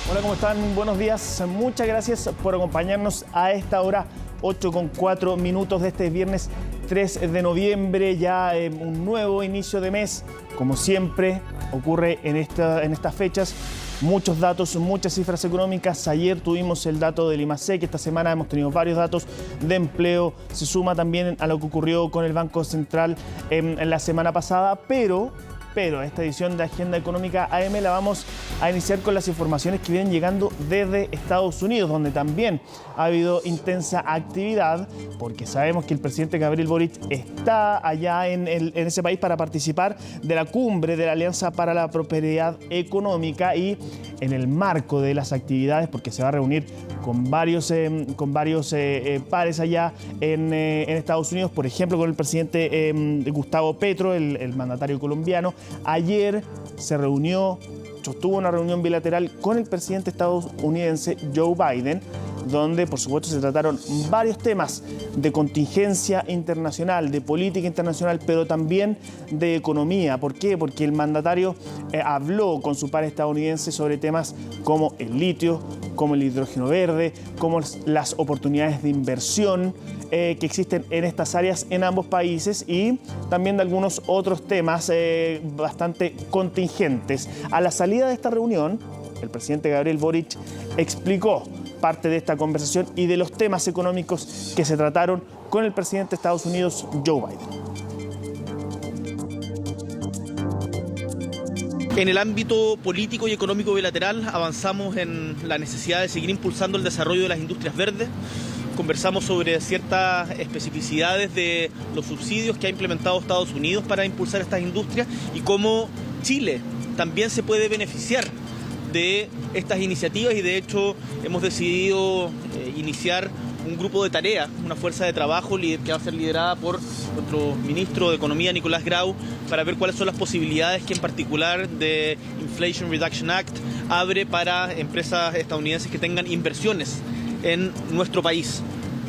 Hola, ¿cómo están? Buenos días. Muchas gracias por acompañarnos a esta hora, 8:04 de este viernes 3 de noviembre, ya un nuevo inicio de mes. Como siempre ocurre en estas fechas, muchos datos, muchas cifras económicas. Ayer tuvimos el dato del IMASEC, esta semana hemos tenido varios datos de empleo. Se suma también a lo que ocurrió con el Banco Central en la semana pasada, pero esta edición de Agenda Económica AM la vamos a iniciar con las informaciones que vienen llegando desde Estados Unidos, donde también ha habido intensa actividad, porque sabemos que el presidente Gabriel Boric está allá en ese país para participar de la cumbre de la Alianza para la Prosperidad Económica, y en el marco de las actividades, porque se va a reunir con varios pares allá en Estados Unidos, por ejemplo con el presidente Gustavo Petro, el mandatario colombiano. Ayer sostuvo una reunión bilateral con el presidente estadounidense Joe Biden, donde por supuesto se trataron varios temas de contingencia internacional, de política internacional, pero también de economía. ¿Por qué? Porque el mandatario habló con su par estadounidense sobre temas como el litio, como el hidrógeno verde, como las oportunidades de inversión que existen en estas áreas en ambos países, y también de algunos otros temas bastante contingentes. A la salida de esta reunión, el presidente Gabriel Boric explicó parte de esta conversación y de los temas económicos que se trataron con el presidente de Estados Unidos, Joe Biden. En el ámbito político y económico bilateral avanzamos en la necesidad de seguir impulsando el desarrollo de las industrias verdes. Conversamos sobre ciertas especificidades de los subsidios que ha implementado Estados Unidos para impulsar estas industrias y cómo Chile también se puede beneficiar de estas iniciativas, y de hecho hemos decidido iniciar un grupo de tarea, una fuerza de trabajo que va a ser liderada por nuestro ministro de Economía, Nicolás Grau, para ver cuáles son las posibilidades que en particular de Inflation Reduction Act abre para empresas estadounidenses que tengan inversiones en nuestro país.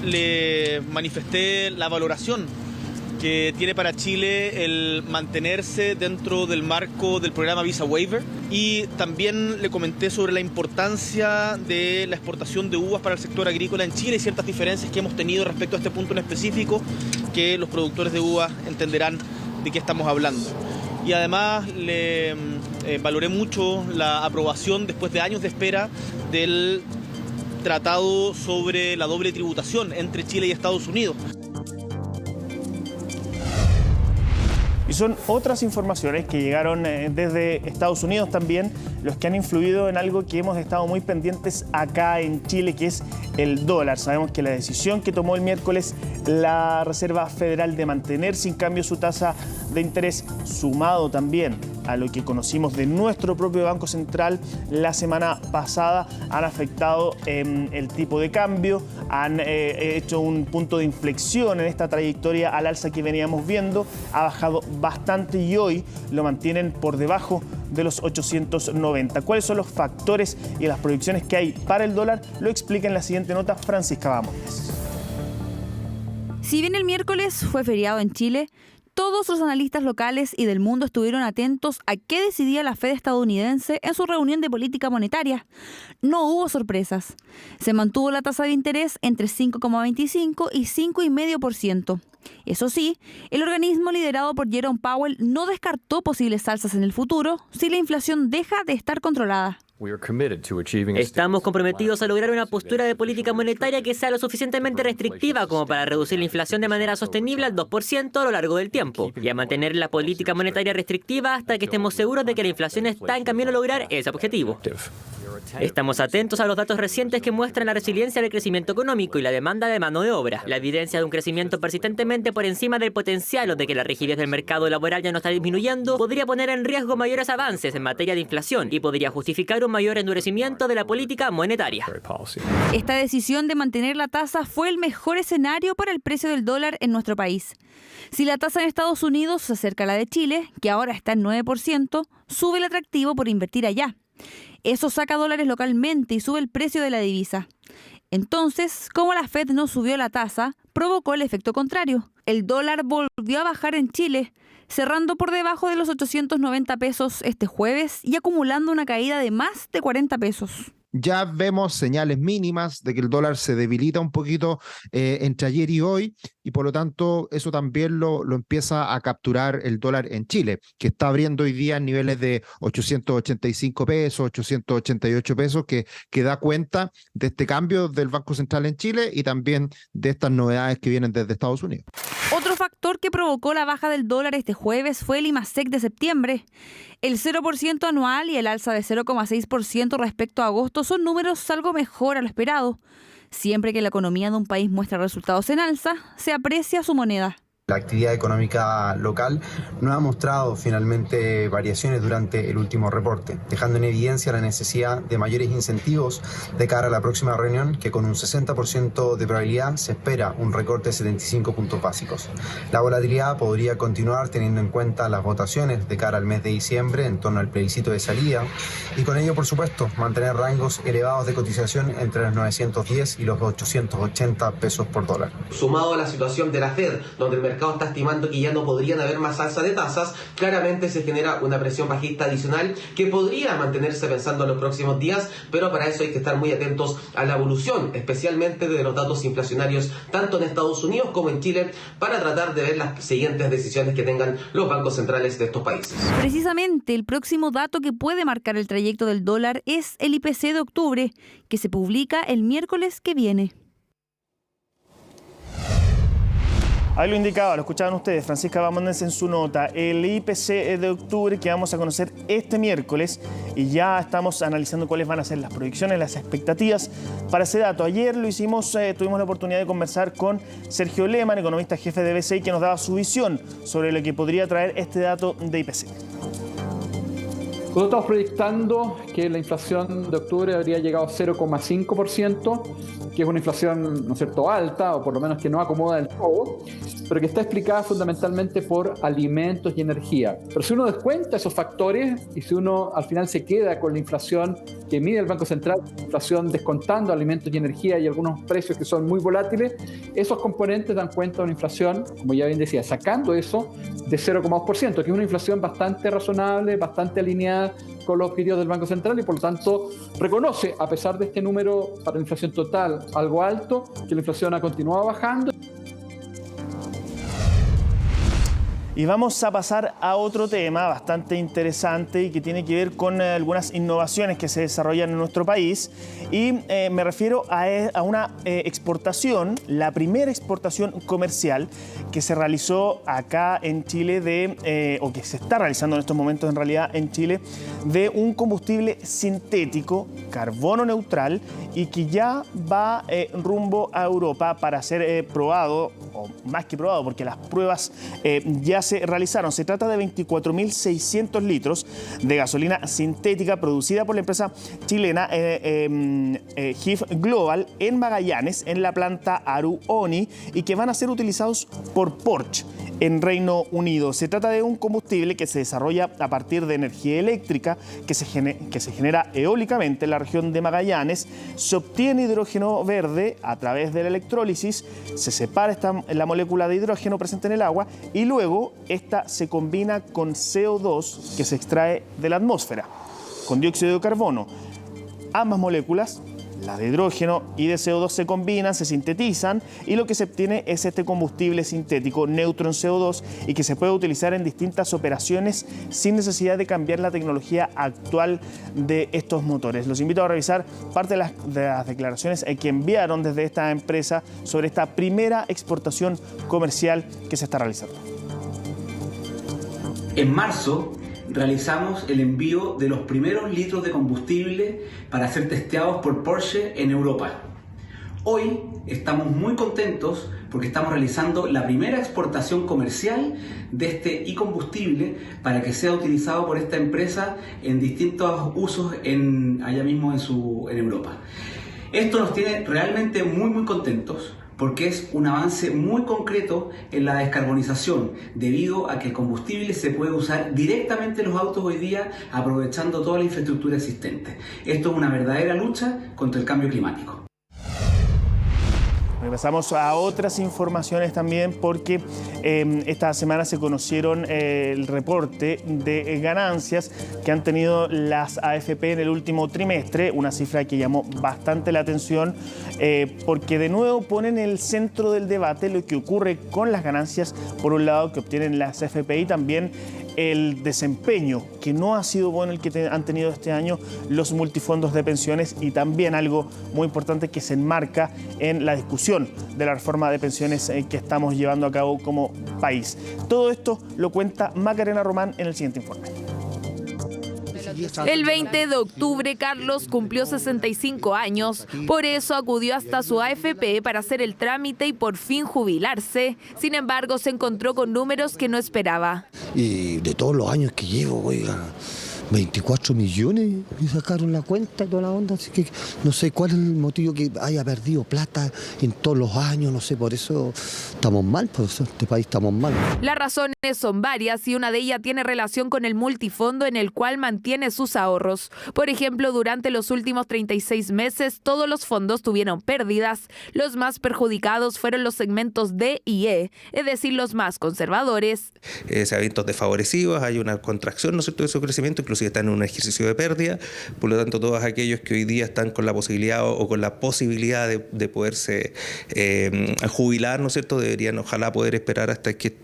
Le manifesté la valoración que tiene para Chile el mantenerse dentro del marco del programa Visa Waiver, y también le comenté sobre la importancia de la exportación de uvas para el sector agrícola en Chile y ciertas diferencias que hemos tenido respecto a este punto en específico, que los productores de uvas entenderán de qué estamos hablando. Y además le valoré mucho la aprobación después de años de espera del tratado sobre la doble tributación entre Chile y Estados Unidos. Y son otras informaciones que llegaron desde Estados Unidos también, los que han influido en algo que hemos estado muy pendientes acá en Chile, que es el dólar. Sabemos que la decisión que tomó el miércoles la Reserva Federal de mantener sin cambio su tasa de interés, sumado también a lo que conocimos de nuestro propio Banco Central la semana pasada, han afectado el tipo de cambio, han hecho un punto de inflexión en esta trayectoria al alza que veníamos viendo. Ha bajado bastante y hoy lo mantienen por debajo de los 890. ¿Cuáles son los factores y las proyecciones que hay para el dólar? Lo explica en la siguiente nota Francisca Bamontes. Si bien el miércoles fue feriado en Chile, todos los analistas locales y del mundo estuvieron atentos a qué decidía la Fed estadounidense en su reunión de política monetaria. No hubo sorpresas. Se mantuvo la tasa de interés entre 5,25 y 5,5%. Eso sí, el organismo liderado por Jerome Powell no descartó posibles alzas en el futuro si la inflación deja de estar controlada. Estamos comprometidos a lograr una postura de política monetaria que sea lo suficientemente restrictiva como para reducir la inflación de manera sostenible al 2% a lo largo del tiempo, y a mantener la política monetaria restrictiva hasta que estemos seguros de que la inflación está en camino a lograr ese objetivo. Estamos atentos a los datos recientes que muestran la resiliencia del crecimiento económico y la demanda de mano de obra. La evidencia de un crecimiento persistentemente por encima del potencial o de que la rigidez del mercado laboral ya no está disminuyendo podría poner en riesgo mayores avances en materia de inflación y podría justificar un mayor endurecimiento de la política monetaria. Esta decisión de mantener la tasa fue el mejor escenario para el precio del dólar en nuestro país. Si la tasa en Estados Unidos se acerca a la de Chile, que ahora está en 9%, sube el atractivo por invertir allá. Eso saca dólares localmente y sube el precio de la divisa. Entonces, como la Fed no subió la tasa, provocó el efecto contrario. El dólar volvió a bajar en Chile, cerrando por debajo de los 890 pesos este jueves y acumulando una caída de más de 40 pesos. ya vemos señales mínimas de que el dólar se debilita un poquito entre ayer y hoy, y por lo tanto eso también lo empieza a capturar el dólar en Chile, que está abriendo hoy día en niveles de 885 pesos, 888 pesos, que da cuenta de este cambio del Banco Central en Chile y también de estas novedades que vienen desde Estados Unidos. Otro factor que provocó la baja del dólar este jueves fue el IMASEC de septiembre. El 0% anual y el alza de 0,6% respecto a agosto son números algo mejor a lo esperado. Siempre que la economía de un país muestra resultados en alza, se aprecia su moneda. La actividad económica local no ha mostrado finalmente variaciones durante el último reporte, dejando en evidencia la necesidad de mayores incentivos de cara a la próxima reunión, que con un 60% de probabilidad se espera un recorte de 75 puntos básicos. La volatilidad podría continuar teniendo en cuenta las votaciones de cara al mes de diciembre en torno al plebiscito de salida y con ello, por supuesto, mantener rangos elevados de cotización entre los 910 y los 880 pesos por dólar. Sumado a la situación de la Fed, donde el mercado está estimando que ya no podrían haber más alza de tasas, claramente se genera una presión bajista adicional que podría mantenerse pensando en los próximos días, pero para eso hay que estar muy atentos a la evolución, especialmente de los datos inflacionarios tanto en Estados Unidos como en Chile, para tratar de ver las siguientes decisiones que tengan los bancos centrales de estos países. Precisamente el próximo dato que puede marcar el trayecto del dólar es el IPC de octubre, que se publica el miércoles que viene. Ahí lo indicaba, lo escuchaban ustedes, Francisca Bamondes en su nota, el IPC de octubre que vamos a conocer este miércoles, y ya estamos analizando cuáles van a ser las proyecciones, las expectativas para ese dato. Ayer lo hicimos, tuvimos la oportunidad de conversar con Sergio Lehmann, economista jefe de BCI, que nos daba su visión sobre lo que podría traer este dato de IPC. Nosotros estamos proyectando que la inflación de octubre habría llegado a 0,5%, que es una inflación, ¿no es cierto?, alta, o por lo menos que no acomoda del todo, pero que está explicada fundamentalmente por alimentos y energía. Pero si uno descuenta esos factores y si uno al final se queda con la inflación que mide el Banco Central, inflación descontando alimentos y energía y algunos precios que son muy volátiles, esos componentes dan cuenta de una inflación, como ya bien decía, sacando eso, de 0,2%, que es una inflación bastante razonable, bastante alineada con los objetivos del Banco Central y por lo tanto reconoce, a pesar de este número para la inflación total algo alto, que la inflación ha continuado bajando. Y vamos a pasar a otro tema bastante interesante y que tiene que ver con algunas innovaciones que se desarrollan en nuestro país. Y me refiero a una exportación, la primera exportación comercial que se realizó acá en Chile o que se está realizando en estos momentos en realidad en Chile, de un combustible sintético, carbono neutral, y que ya va rumbo a Europa para ser probado, o más que probado, porque las pruebas ya se realizaron. Se trata de 24.600 litros de gasolina sintética producida por la empresa chilena HIF Global en Magallanes, en la planta Aru-Oni, y que van a ser utilizados por Porsche en Reino Unido. Se trata de un combustible que se desarrolla a partir de energía eléctrica que se genera eólicamente en la región de Magallanes. Se obtiene hidrógeno verde a través de la electrólisis, se separa la molécula de hidrógeno presente en el agua y luego esta se combina con CO2 que se extrae de la atmósfera, con dióxido de carbono. Ambas moléculas, la de hidrógeno y de CO2, se combinan, se sintetizan y lo que se obtiene es este combustible sintético neutro en CO2 y que se puede utilizar en distintas operaciones sin necesidad de cambiar la tecnología actual de estos motores. Los invito a revisar parte de las declaraciones que enviaron desde esta empresa sobre esta primera exportación comercial que se está realizando. En marzo realizamos el envío de los primeros litros de combustible para ser testeados por Porsche en Europa. Hoy estamos muy contentos porque estamos realizando la primera exportación comercial de este e-combustible para que sea utilizado por esta empresa en distintos usos allá mismo en Europa. Esto nos tiene realmente muy contentos, porque es un avance muy concreto en la descarbonización, debido a que el combustible se puede usar directamente en los autos hoy día, aprovechando toda la infraestructura existente. Esto es una verdadera lucha contra el cambio climático. Pasamos a otras informaciones también porque esta semana se conocieron el reporte de ganancias que han tenido las AFP en el último trimestre, una cifra que llamó bastante la atención porque de nuevo pone en el centro del debate lo que ocurre con las ganancias, por un lado, que obtienen las AFP y también el desempeño, que no ha sido bueno el que han tenido este año los multifondos de pensiones, y también algo muy importante que se enmarca en la discusión de la reforma de pensiones que estamos llevando a cabo como país. Todo esto lo cuenta Macarena Román en el siguiente informe. El 20 de octubre, Carlos cumplió 65 años. Por eso acudió hasta su AFP para hacer el trámite y por fin jubilarse. Sin embargo, se encontró con números que no esperaba. Y de todos los años que llevo, oiga, 24 millones me sacaron la cuenta y toda la onda, así que no sé cuál es el motivo que haya perdido plata en todos los años, no sé, por eso estamos mal, por eso este país estamos mal. Las razones son varias y una de ellas tiene relación con el multifondo en el cual mantiene sus ahorros. Por ejemplo, durante los últimos 36 meses, todos los fondos tuvieron pérdidas. Los más perjudicados fueron los segmentos D y E, es decir, los más conservadores. Se ha visto desfavorecidos, hay una contracción, ¿no es cierto?, de su crecimiento, inclusive están en un ejercicio de pérdida. Por lo tanto, todos aquellos que hoy día están con la posibilidad o con la posibilidad de poderse jubilar, ¿no es cierto?, deberían ojalá poder esperar hasta que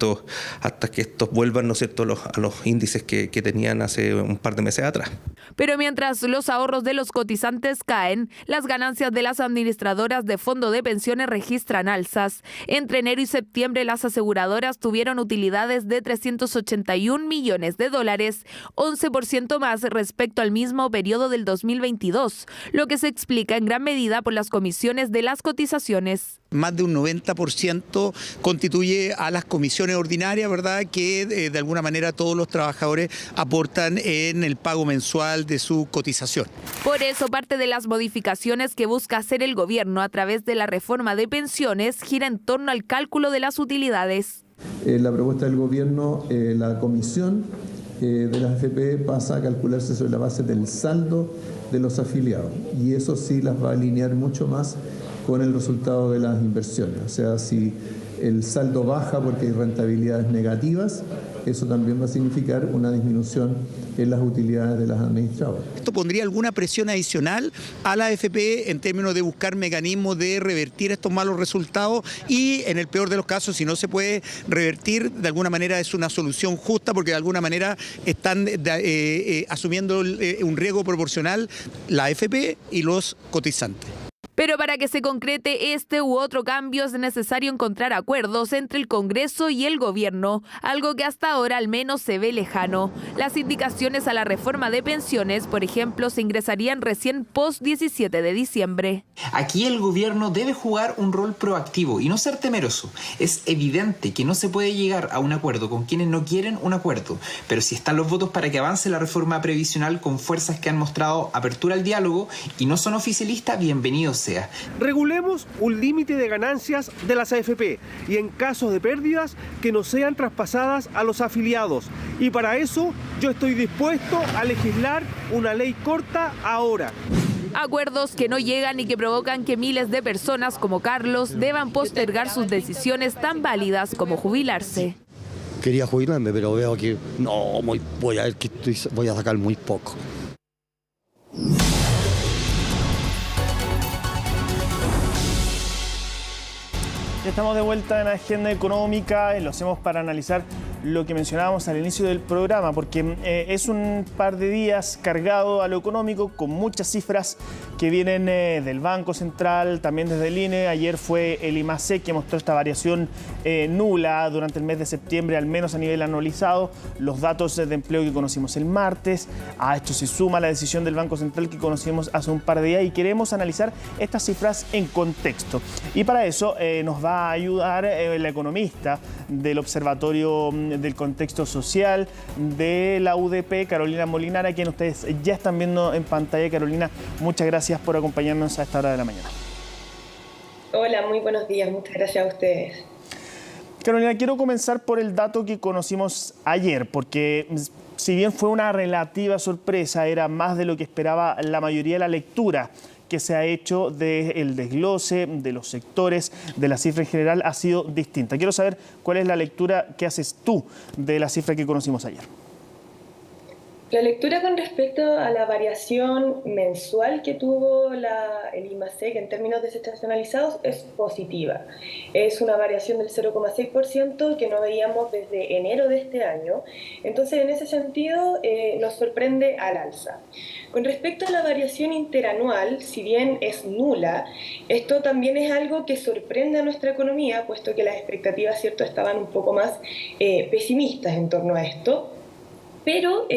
estos vuelvan, ¿no es cierto?, a los índices que tenían hace un par de meses atrás. Pero mientras los ahorros de los cotizantes caen, las ganancias de las administradoras de fondo de pensiones registran alzas. Entre enero y septiembre, las aseguradoras tuvieron utilidades de $381 millones, 11% más respecto al mismo periodo del 2022, lo que se explica en gran medida por las comisiones de las cotizaciones. Más de un 90% constituye a las comisiones ordinarias, ¿verdad?, que de alguna manera todos los trabajadores aportan en el pago mensual de su cotización. Por eso, parte de las modificaciones que busca hacer el gobierno a través de la reforma de pensiones gira en torno al cálculo de las utilidades. La propuesta del gobierno, la comisión de las AFP pasa a calcularse sobre la base del saldo de los afiliados, y eso sí las va a alinear mucho más con el resultado de las inversiones. O sea, si el saldo baja porque hay rentabilidades negativas, eso también va a significar una disminución en las utilidades de las administradoras. ¿Esto pondría alguna presión adicional a la AFP en términos de buscar mecanismos de revertir estos malos resultados? Y en el peor de los casos, si no se puede revertir, de alguna manera es una solución justa, porque de alguna manera están asumiendo un riesgo proporcional la AFP y los cotizantes. Pero para que se concrete este u otro cambio es necesario encontrar acuerdos entre el Congreso y el Gobierno, algo que hasta ahora al menos se ve lejano. Las indicaciones a la reforma de pensiones, por ejemplo, se ingresarían recién post-17 de diciembre. Aquí el Gobierno debe jugar un rol proactivo y no ser temeroso. Es evidente que no se puede llegar a un acuerdo con quienes no quieren un acuerdo, pero si están los votos para que avance la reforma previsional con fuerzas que han mostrado apertura al diálogo y no son oficialistas, bienvenidos sea. Regulemos un límite de ganancias de las AFP y en casos de pérdidas que no sean traspasadas a los afiliados. Y para eso yo estoy dispuesto a legislar una ley corta ahora. Acuerdos que no llegan y que provocan que miles de personas como Carlos deban postergar sus decisiones tan válidas como jubilarse. Quería jubilarme, pero veo que no, voy a sacar muy poco. Ya estamos de vuelta en la agenda económica, lo hacemos para analizar lo que mencionábamos al inicio del programa, porque es un par de días cargado a lo económico, con muchas cifras que vienen del Banco Central, también desde el INE. Ayer fue el IMACE que mostró esta variación nula durante el mes de septiembre, al menos a nivel anualizado. Los datos de empleo que conocimos el martes, a esto se suma la decisión del Banco Central que conocimos hace un par de días, y queremos analizar estas cifras en contexto. Y para eso nos va a ayudar la economista del Observatorio del Contexto Social de la UDP, Carolina Molinara, a quien ustedes ya están viendo en pantalla. Carolina, muchas gracias por acompañarnos a esta hora de la mañana. Hola, muy buenos días, muchas gracias a ustedes. Carolina, quiero comenzar por el dato que conocimos ayer, porque si bien fue una relativa sorpresa, era más de lo que esperaba la mayoría de la lectura que se ha hecho del desglose, de los sectores, de la cifra en general ha sido distinta. Quiero saber cuál es la lectura que haces tú de la cifra que conocimos ayer. La lectura con respecto a la variación mensual que tuvo el IMASEC en términos desestacionalizados es positiva. Es una variación del 0,6% que no veíamos desde enero de este año. Entonces, en ese sentido, nos sorprende al alza. Con respecto a la variación interanual, si bien es nula, esto también es algo que sorprende a nuestra economía, puesto que las expectativas, ¿cierto?, estaban un poco más pesimistas en torno a esto. Pero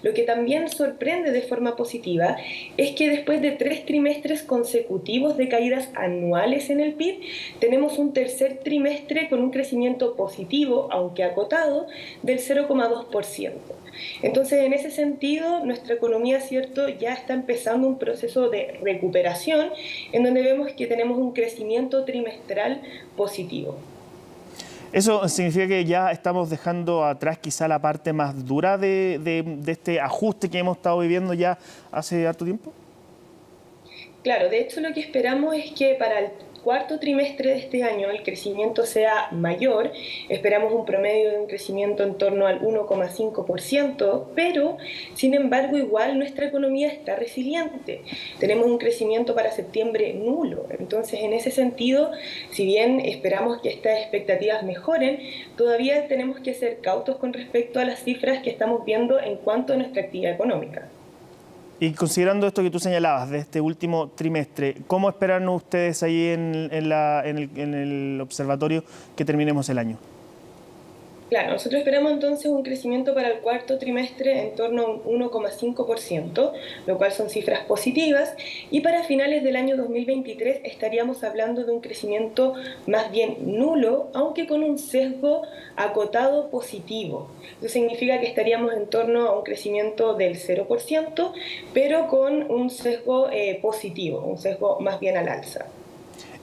lo que también sorprende de forma positiva es que después de 3 trimestres consecutivos de caídas anuales en el PIB, tenemos un tercer trimestre con un crecimiento positivo, aunque acotado, del 0,2%. Entonces, en ese sentido, nuestra economía, ¿cierto?, ya está empezando un proceso de recuperación en donde vemos que tenemos un crecimiento trimestral positivo. ¿Eso significa que ya estamos dejando atrás quizá la parte más dura de este ajuste que hemos estado viviendo ya hace harto tiempo? Claro, de hecho lo que esperamos es que para el cuarto trimestre de este año el crecimiento sea mayor. Esperamos un promedio de un crecimiento en torno al 1,5%, pero sin embargo igual nuestra economía está resiliente. Tenemos un crecimiento para septiembre nulo. Entonces, en ese sentido, si bien esperamos que estas expectativas mejoren, todavía tenemos que ser cautos con respecto a las cifras que estamos viendo en cuanto a nuestra actividad económica. Y considerando esto que tú señalabas de este último trimestre, ¿cómo esperan ustedes ahí en el observatorio que terminemos el año? Claro, nosotros esperamos entonces un crecimiento para el cuarto trimestre en torno a un 1,5%, lo cual son cifras positivas, y para finales del año 2023 estaríamos hablando de un crecimiento más bien nulo, aunque con un sesgo acotado positivo. Eso significa que estaríamos en torno a un crecimiento del 0%, pero con un sesgo positivo, un sesgo más bien al alza.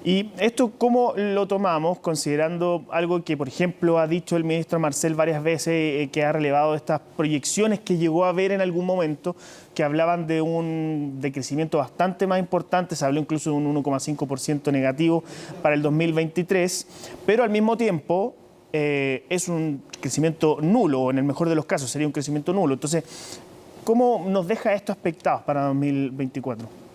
¿Y esto cómo lo tomamos, considerando algo que, por ejemplo, ha dicho el ministro Marcel varias veces, que ha relevado estas proyecciones que llegó a ver en algún momento, que hablaban de crecimiento bastante más importante, se habló incluso de un 1,5% negativo para el 2023, pero al mismo tiempo es un crecimiento nulo, o en el mejor de los casos sería un crecimiento nulo. Entonces, ¿cómo nos deja esto expectados para 2024?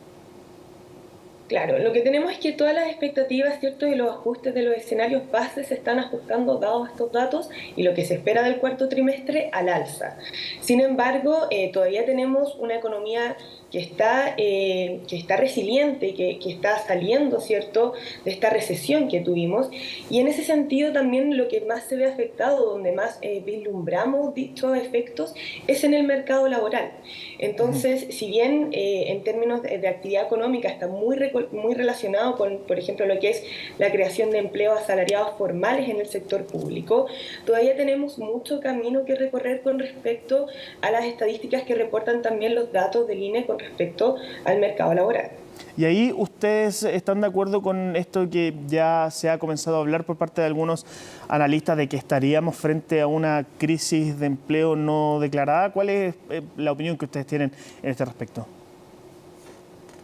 Claro, lo que tenemos es que todas las expectativas, ¿cierto?, y los ajustes de los escenarios bases se están ajustando dados estos datos y lo que se espera del cuarto trimestre al alza. Sin embargo, todavía tenemos una economía que está resiliente, que está saliendo, ¿cierto?, de esta recesión que tuvimos, y en ese sentido también lo que más se ve afectado, donde más vislumbramos dichos efectos, es en el mercado laboral. Entonces, si bien en términos de actividad económica está muy relacionado con, por ejemplo, lo que es la creación de empleos asalariados formales en el sector público, todavía tenemos mucho camino que recorrer con respecto a las estadísticas que reportan también los datos del INE con respecto al mercado laboral. Y ahí ustedes están de acuerdo con esto que ya se ha comenzado a hablar por parte de algunos analistas de que estaríamos frente a una crisis de empleo no declarada. ¿Cuál es la opinión que ustedes tienen en este respecto?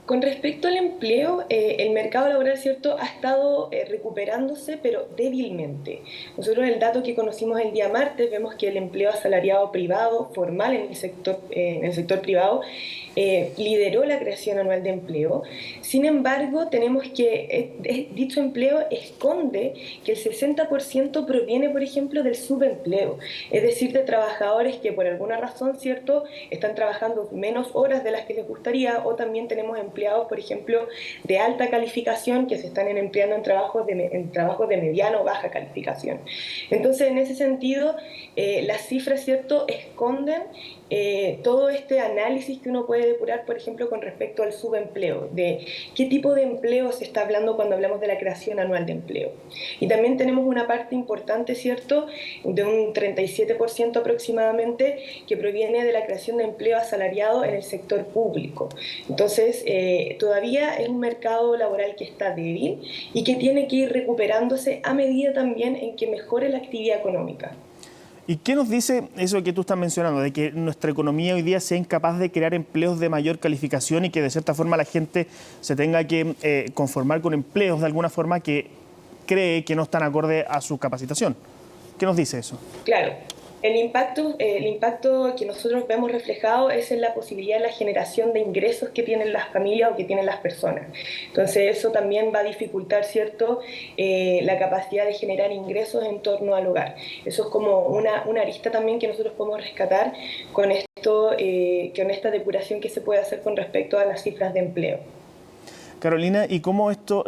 Con respecto al empleo, el mercado laboral, ¿cierto?, ha estado recuperándose, pero débilmente. Nosotros el dato que conocimos el día martes vemos que el empleo asalariado privado, formal en el sector privado, lideró la creación anual de empleo. Sin embargo, tenemos que dicho empleo esconde que el 60% proviene, por ejemplo, del subempleo, es decir, de trabajadores que por alguna razón, ¿cierto?, están trabajando menos horas de las que les gustaría, o también tenemos empleados, por ejemplo, de alta calificación que se están empleando en trabajos de mediana o baja calificación. Entonces, en ese sentido, las cifras, ¿cierto?, esconden todo este análisis que uno puede depurar, por ejemplo, con respecto al subempleo, de qué tipo de empleo se está hablando cuando hablamos de la creación anual de empleo. Y también tenemos una parte importante, ¿cierto?, de un 37% aproximadamente, que proviene de la creación de empleo asalariado en el sector público. Entonces, todavía es un mercado laboral que está débil y que tiene que ir recuperándose a medida también en que mejore la actividad económica. ¿Y qué nos dice eso que tú estás mencionando, de que nuestra economía hoy día sea incapaz de crear empleos de mayor calificación y que de cierta forma la gente se tenga que conformar con empleos de alguna forma que cree que no están acorde a su capacitación? ¿Qué nos dice eso? Claro. El impacto que nosotros vemos reflejado es en la posibilidad de la generación de ingresos que tienen las familias o que tienen las personas. Entonces eso también va a dificultar, ¿cierto?, la capacidad de generar ingresos en torno al hogar. Eso es como una arista también que nosotros podemos rescatar con esto, con esta depuración que se puede hacer con respecto a las cifras de empleo. Carolina, ¿y cómo esto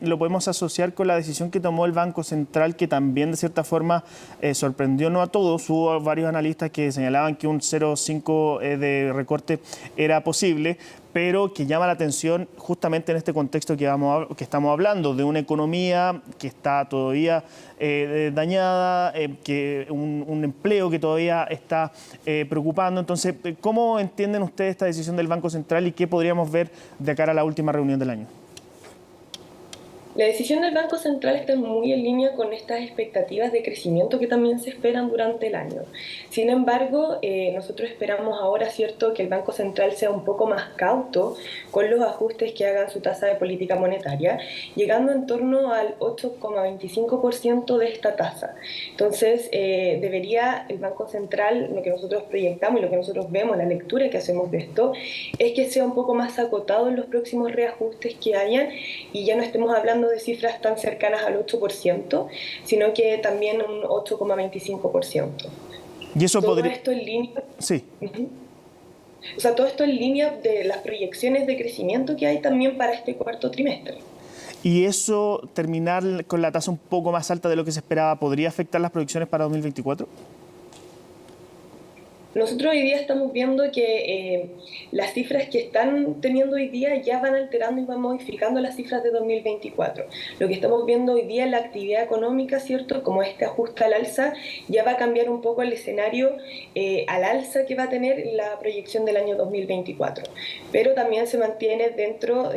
lo podemos asociar con la decisión que tomó el Banco Central, que también de cierta forma sorprendió no a todos? Hubo varios analistas que señalaban que un 0,5 de recorte era posible, pero que llama la atención justamente en este contexto que estamos hablando, de una economía que está todavía dañada, que un empleo que todavía está preocupando. Entonces, ¿cómo entienden ustedes esta decisión del Banco Central y qué podríamos ver de cara a la última reunión del año? La decisión del Banco Central está muy en línea con estas expectativas de crecimiento que también se esperan durante el año. Sin embargo, nosotros esperamos ahora, ¿cierto?, que el Banco Central sea un poco más cauto con los ajustes que hagan su tasa de política monetaria, llegando en torno al 8,25% de esta tasa. Entonces, debería el Banco Central, lo que nosotros proyectamos y lo que nosotros vemos, la lectura que hacemos de esto, es que sea un poco más acotado en los próximos reajustes que hayan y ya no estemos hablando de cifras tan cercanas al 8%, sino que también un 8,25%. ¿Y eso podría...? Todo esto en línea... Sí. O sea, todo esto en línea de las proyecciones de crecimiento que hay también para este cuarto trimestre. ¿Y eso, terminar con la tasa un poco más alta de lo que se esperaba, podría afectar las proyecciones para 2024? Nosotros hoy día estamos viendo que las cifras que están teniendo hoy día ya van alterando y van modificando las cifras de 2024. Lo que estamos viendo hoy día en la actividad económica, ¿cierto?, como este ajuste al alza, ya va a cambiar un poco el escenario al alza que va a tener la proyección del año 2024. Pero también se mantiene dentro,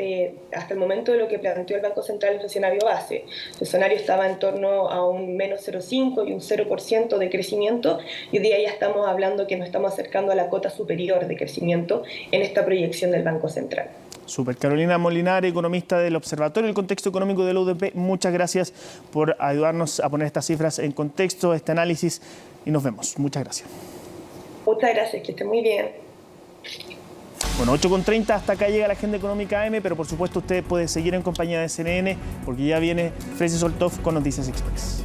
hasta el momento, de lo que planteó el Banco Central en su escenario base. El escenario estaba en torno a un menos 0,5 y un 0% de crecimiento, y hoy día ya estamos hablando que nos estamos acercando a la cota superior de crecimiento en esta proyección del Banco Central. Súper. Carolina Molinari, economista del Observatorio del Contexto Económico de la UDP, muchas gracias por ayudarnos a poner estas cifras en contexto, este análisis, y nos vemos. Muchas gracias. Muchas gracias, que esté muy bien. Bueno, 8:30, hasta acá llega la Agenda Económica AM, pero por supuesto usted puede seguir en compañía de CNN porque ya viene Frecy Soltov con Noticias Express.